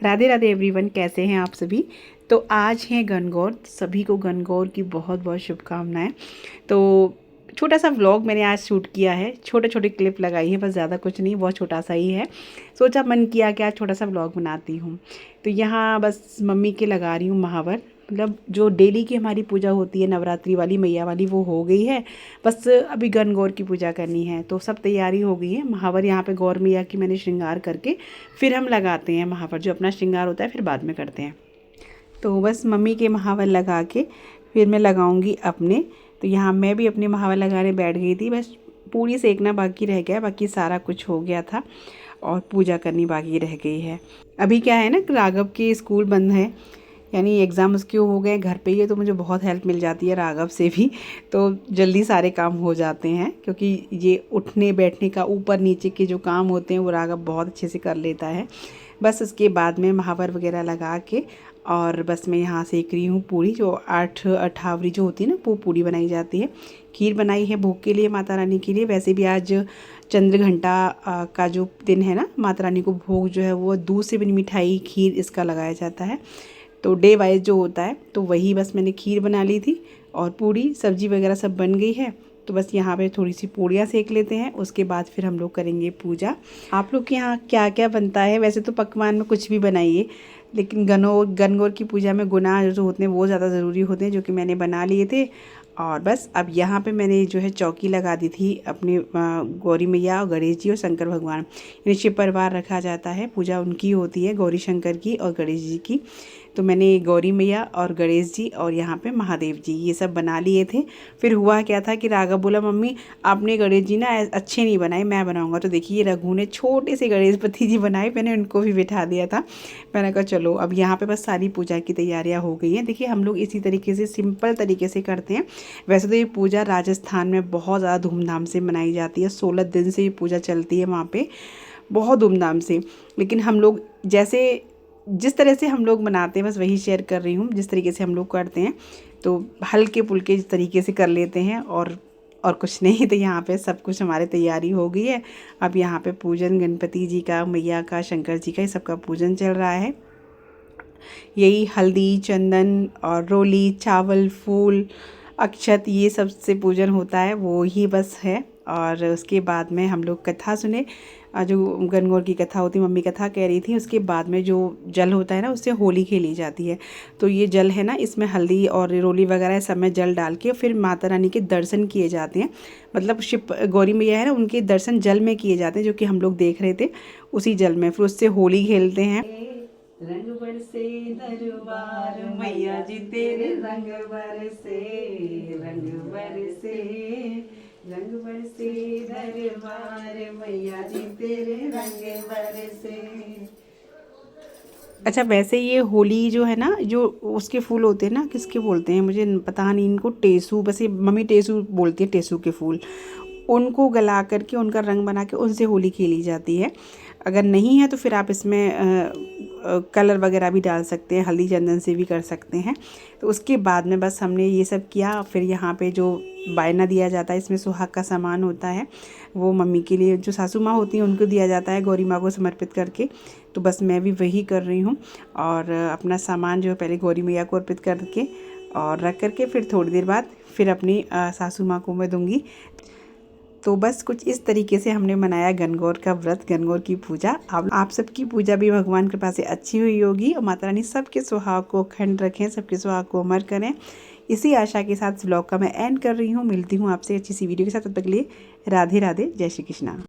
Radhe Radhe everyone, कैसे हैं आप सभी। तो आज है गणगौर, सभी को गणगौर की बहुत बहुत शुभकामनाएं। तो छोटा सा व्लॉग मैंने आज शूट किया है, छोटे छोटे क्लिप लगाई है, बस ज़्यादा कुछ नहीं, बहुत छोटा सा ही है। सोचा मन किया कि आज छोटा सा व्लॉग बनाती हूँ। तो यहाँ बस मम्मी के लगा रही हूँ महावर, मतलब जो डेली की हमारी पूजा होती है नवरात्रि वाली मैया वाली, वो हो गई है। बस अभी गणगौर की पूजा करनी है, तो सब तैयारी हो गई है। महावर यहाँ पे गौर मैया की मैंने श्रृंगार करके फिर हम लगाते हैं महावर, जो अपना श्रृंगार होता है फिर बाद में करते हैं। तो बस मम्मी के महावर लगा के फिर मैं लगाऊंगी अपने। तो यहाँ मैं भी अपने महावर लगाने बैठ गई थी, बस पूरी सेकना बाकी रह गया, बाकी सारा कुछ हो गया था और पूजा करनी बाकी रह गई है। अभी क्या है ना, राघव के स्कूल बंद है, यानी एग्ज़ाम उसके हो गए, घर पे ही है, तो मुझे बहुत हेल्प मिल जाती है राघव से भी। तो जल्दी सारे काम हो जाते हैं, क्योंकि ये उठने बैठने का ऊपर नीचे के जो काम होते हैं वो राघव बहुत अच्छे से कर लेता है। बस उसके बाद में महावर वगैरह लगा के और बस मैं यहाँ सेक रही हूँ पूरी, जो 8 अठावरी जो होती है ना, वो पूरी बनाई जाती है। खीर बनाई है भोग के लिए, माता रानी के लिए। वैसे भी आज चंद्र घंटा का जो दिन है ना, माता रानी को भोग जो है वो दूध से बनी मिठाई खीर इसका लगाया जाता है। तो डे वाइज जो होता है, तो वही बस मैंने खीर बना ली थी और पूड़ी सब्जी वगैरह सब बन गई है। तो बस यहाँ पे थोड़ी सी पूड़ियाँ सेक लेते हैं, उसके बाद फिर हम लोग करेंगे पूजा। आप लोग के यहाँ क्या क्या बनता है? वैसे तो पकवान में कुछ भी बनाइए, लेकिन गणगौर की पूजा में गुनाह जो होते हैं वो ज़्यादा ज़रूरी होते हैं, जो कि मैंने बना लिए थे। और बस अब यहाँ पे मैंने जो है चौकी लगा दी थी अपने गौरी मैया और गणेश जी और शंकर भगवान, यानी शिव परिवार रखा जाता है, पूजा उनकी होती है, गौरी शंकर की और गणेश जी की। तो मैंने गौरी मैया और गणेश जी और यहाँ पे महादेव जी ये सब बना लिए थे। फिर हुआ क्या था कि राघव बोला, मम्मी आपने गणेश जी ना अच्छे नहीं बनाए, मैं बनाऊँगा। तो देखिए रघु ने छोटे से गणेशपति जी बनाए, मैंने उनको भी बिठा दिया था। मैंने कहा चलो अब यहाँ पे बस सारी पूजा की तैयारियाँ हो गई हैं। देखिए हम लोग इसी तरीके से सिंपल तरीके से करते हैं। वैसे तो ये पूजा राजस्थान में बहुत ज़्यादा धूमधाम से मनाई जाती है, 16 दिन से ये पूजा चलती है वहाँ पे बहुत धूमधाम से। लेकिन हम लोग जैसे जिस तरह से हम लोग मनाते हैं, बस वही शेयर कर रही हूँ, जिस तरीके से हम लोग करते हैं। तो हल्के फुल्के तरीके से कर लेते हैं और कुछ नहीं। तो यहाँ पे सब कुछ हमारी तैयारी हो गई है। अब यहाँ पे पूजन गणपति जी का, मैया का, शंकर जी का, ये सबका पूजन चल रहा है। यही हल्दी चंदन और रोली चावल फूल अक्षत ये सब से पूजन होता है, वो ही बस है। और उसके बाद में हम लोग कथा सुने, जो गणगौर की कथा होती, मम्मी कथा कह रही थी। उसके बाद में जो जल होता है ना, उससे होली खेली जाती है। तो ये जल है ना, इसमें हल्दी और रोली वगैरह सब में जल डाल के फिर माता रानी के दर्शन किए जाते हैं। मतलब शिव गौरी मैया है ना, उनके दर्शन जल में किए जाते हैं, जो कि हम लोग देख रहे थे उसी जल में। फिर उससे होली खेलते हैं। रंग बरसे दरबार मैया जी तेरे, रंग बरसे, रंग बरसे, रंग बरसे दरबार मैया जी तेरे, रंग बरसे। अच्छा, वैसे ये होली जो है ना, जो उसके फूल होते हैं ना, किसके बोलते हैं मुझे पता नहीं, इनको टेसू, बस ये मम्मी टेसू बोलती है, टेसू के फूल, उनको गला करके उनका रंग बना के उनसे होली खेली जाती है। अगर नहीं है तो फिर आप इसमें कलर वगैरह भी डाल सकते हैं, हल्दी चंदन से भी कर सकते हैं। तो उसके बाद में बस हमने ये सब किया। फिर यहाँ पे जो बायना दिया जाता है, इसमें सुहाग का सामान होता है, वो मम्मी के लिए, जो सासू माँ होती हैं उनको दिया जाता है, गौरी माँ को समर्पित करके। तो बस मैं भी वही कर रही हूँ और अपना सामान जो है पहले गौरी मैया को अर्पित करके और रख करके फिर थोड़ी देर बाद फिर अपनी सासू माँ को मैं दूँगी। तो बस कुछ इस तरीके से हमने मनाया गणगौर का व्रत, गणगौर की पूजा। आप सबकी पूजा भी भगवान की कृपा से अच्छी हुई होगी और माता रानी सबके सुहाग को अखंड रखें, सबके सुहाग को अमर करें। इसी आशा के साथ व्लॉग का मैं एंड कर रही हूँ। मिलती हूँ आपसे अच्छी सी वीडियो के साथ, तब तक के लिए राधे राधे, जय श्री कृष्णा।